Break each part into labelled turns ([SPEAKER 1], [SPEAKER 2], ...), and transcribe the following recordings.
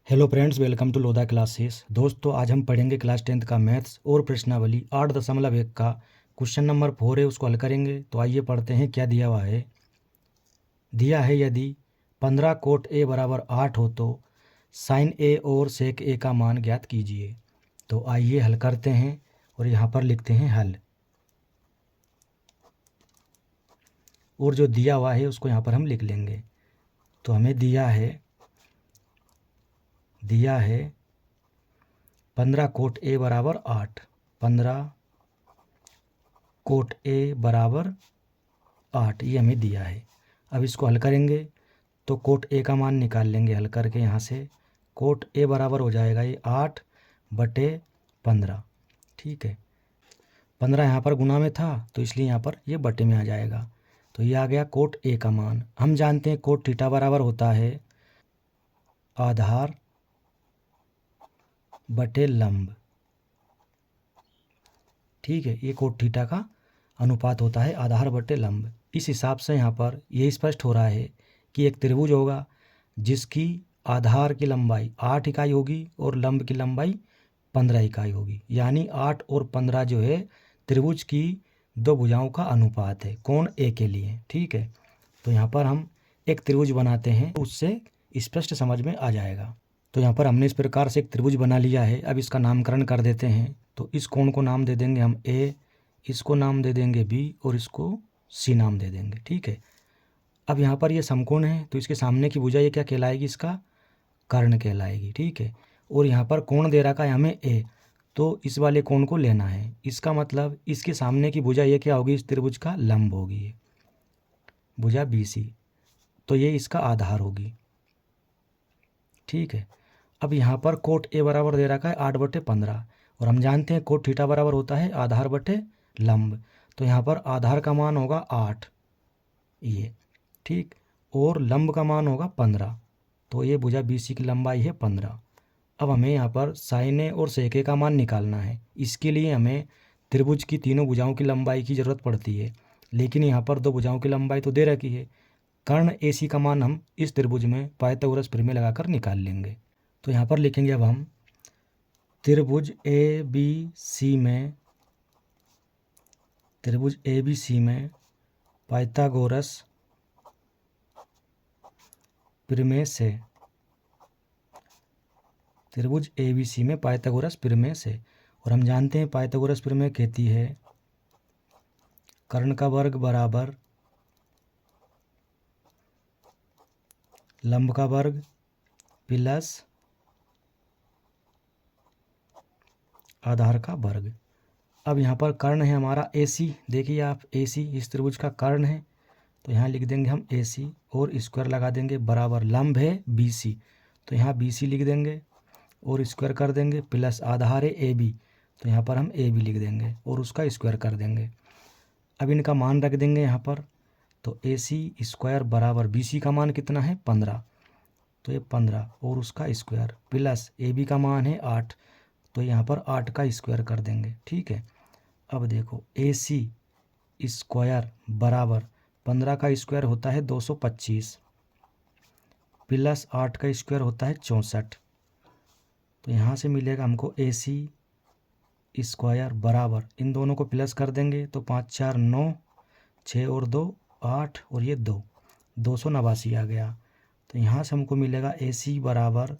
[SPEAKER 1] Hello friends, welcome to Lodha classes. दोस्तों, आज हम पढ़ेंगे क्लास 10th का मैथ्स और प्रश्नावली 8.1 का क्वेश्चन नंबर 4 है, उसको हल करेंगे। तो आइए पढ़ते हैं क्या दिया हुआ है। दिया है यदि 15 कोट ए बराबर 8 हो तो साइन ए और सेक ए का मान ज्ञात कीजिए। तो आइए हल करते हैं और यहाँ पर लिखते हैं हल। और जो दिया हुआ है उसको यहाँ पर हम लिख लेंगे। तो हमें दिया है 15 कोट ए बराबर 8। 15 कोट ए बराबर 8 ये हमें दिया है। अब इसको हल करेंगे तो कोट ए का मान निकाल लेंगे हल करके। यहाँ से कोट ए बराबर हो जाएगा ये 8/15। ठीक है, 15 यहाँ पर गुना में था तो इसलिए यहाँ पर ये बटे में आ जाएगा। तो ये आ गया कोट ए का मान। हम जानते हैं कोट थीटा बराबर होता है आधार बटे लंब। ठीक है, ये कोट थीटा का अनुपात होता है आधार बटे लंब। इस हिसाब से यहाँ पर ये स्पष्ट हो रहा है कि एक त्रिभुज होगा जिसकी आधार की लंबाई 8 इकाई होगी और लंब की लंबाई 15 इकाई होगी। यानी 8 और 15 जो है त्रिभुज की दो भुजाओं का अनुपात है कोण ए के लिए। ठीक है, तो यहाँ पर हम एक त्रिभुज बनाते हैं, उससे स्पष्ट समझ में आ जाएगा। तो यहाँ पर हमने इस प्रकार से एक त्रिभुज बना लिया है। अब इसका नामकरण कर देते हैं। तो इस कोण को नाम दे देंगे हम ए, इसको नाम दे देंगे बी और इसको सी नाम दे देंगे। ठीक है, अब यहाँ पर ये समकोण है तो इसके सामने की भुजा ये क्या कहलाएगी, इसका कर्ण कहलाएगी। ठीक है, और यहाँ पर कोण दे रखा है हमें ए, तो इस वाले कोण को लेना है। इसका मतलब इसके सामने की भुजा ये क्या होगी, इस त्रिभुज का लंब होगी, ये भुजा बी सी, तो ये इसका आधार होगी। ठीक है, अब यहाँ पर कोट ए बराबर दे रखा है 8/15 और हम जानते हैं कोट थीटा बराबर होता है आधार बटे लंब। तो यहाँ पर आधार का मान होगा 8 ये, ठीक, और लंब का मान होगा 15। तो ये भुजा बी सी की लंबाई है 15। अब हमें यहाँ पर साइन ए और सेक ए का मान निकालना है। इसके लिए हमें त्रिभुज की तीनों भुजाओं की लंबाई की ज़रूरत पड़ती है, लेकिन यहाँ पर दो भुजाओं की लंबाई तो दे रखी है। कर्ण ए सी का मान हम इस त्रिभुज में पाइथागोरस प्रमेय लगाकर निकाल लेंगे। तो यहाँ पर लिखेंगे अब हम त्रिभुज ए बी सी में पाइथागोरस प्रमेय से, त्रिभुज ए बी सी में पाइथागोरस प्रमेय से, और हम जानते हैं पाइथागोरस प्रमेय कहती है कर्ण का वर्ग बराबर लंब का वर्ग प्लस आधार का वर्ग। अब यहाँ पर कर्ण है हमारा ए सी, देखिए आप ए सी इस त्रिभुज का कर्ण है, तो यहाँ लिख देंगे हम ए सी और स्क्वायर लगा देंगे बराबर लंब है बी सी, तो यहाँ बी सी लिख देंगे और स्क्वायर कर देंगे प्लस आधार है ए बी, तो यहाँ पर हम ए बी लिख देंगे और उसका स्क्वायर कर देंगे। अब इनका मान रख देंगे यहाँ पर, तो ए सी स्क्वायर बराबर बी सी का मान कितना है 15, तो ये 15 और उसका स्क्वायर प्लस ए बी का मान है 8, तो यहाँ पर 8 का स्क्वायर कर देंगे। ठीक है, अब देखो ए सी स्क्वायर बराबर 15 का स्क्वायर होता है 225 प्लस 8 का स्क्वायर होता है 64, तो यहाँ से मिलेगा हमको ए सी स्क्वायर बराबर, इन दोनों को प्लस कर देंगे तो 5 4 9, 6 और 2 8 और ये 289 आ गया। तो यहाँ से हमको मिलेगा ए सी बराबर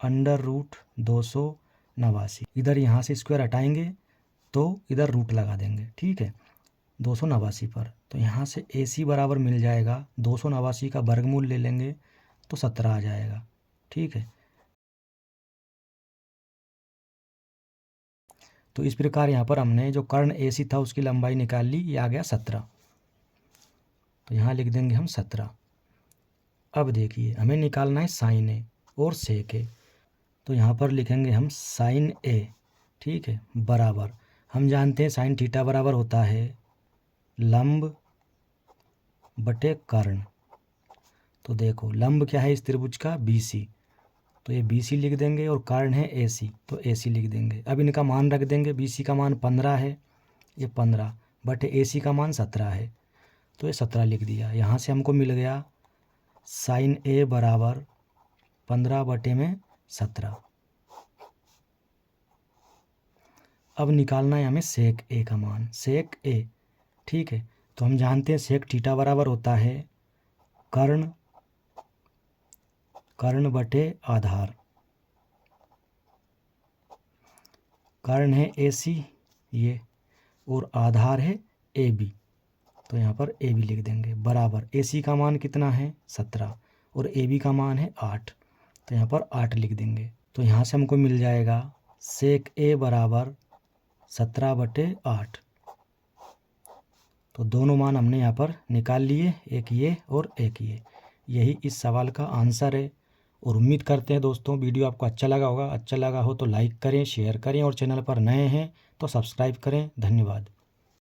[SPEAKER 1] √289। इधर यहाँ से स्क्वायर हटाएंगे तो इधर रूट लगा देंगे। ठीक है, 289 पर, तो यहाँ से ए सी बराबर मिल जाएगा 289 का वर्गमूल ले लेंगे तो 17 आ जाएगा। ठीक है, तो इस प्रकार यहाँ पर हमने जो कर्ण ए सी था उसकी लंबाई निकाल ली, ये आ गया 17। तो यहाँ लिख देंगे हम 17। अब देखिए हमें निकालना है साइन ए और सेक ए, तो यहाँ पर लिखेंगे हम साइन ए, ठीक है, बराबर, हम जानते हैं साइन थीटा बराबर होता है लंब बटे कर्ण। तो देखो लंब क्या है इस त्रिभुज का बी सी, तो ये बी सी लिख देंगे और कर्ण है ए सी, तो ए सी लिख देंगे। अब इनका मान रख देंगे, बी सी का मान 15 है, ये 15 बटे ए सी का मान 17 है, तो ये 17 लिख दिया। यहाँ से हमको मिल गया साइन ए बराबर 15 बटे में 17। अब निकालना है हमें सेक ए का मान, सेक ए। ठीक है, तो हम जानते हैं सेक थीटा बराबर होता है कर्ण बटे आधार। कर्ण है AC ये, और आधार है AB, तो यहाँ पर AB लिख देंगे बराबर। AC का मान कितना है 17 और AB का मान है 8, तो यहाँ पर 8 लिख देंगे। तो यहाँ से हमको मिल जाएगा सेक A बराबर 17/8। तो दोनों मान हमने यहाँ पर निकाल लिए, एक ये और एक ये। यही इस सवाल का आंसर है। और उम्मीद करते हैं दोस्तों वीडियो आपको अच्छा लगा होगा। अच्छा लगा हो तो लाइक करें, शेयर करें, और चैनल पर नए हैं तो सब्सक्राइब करें। धन्यवाद।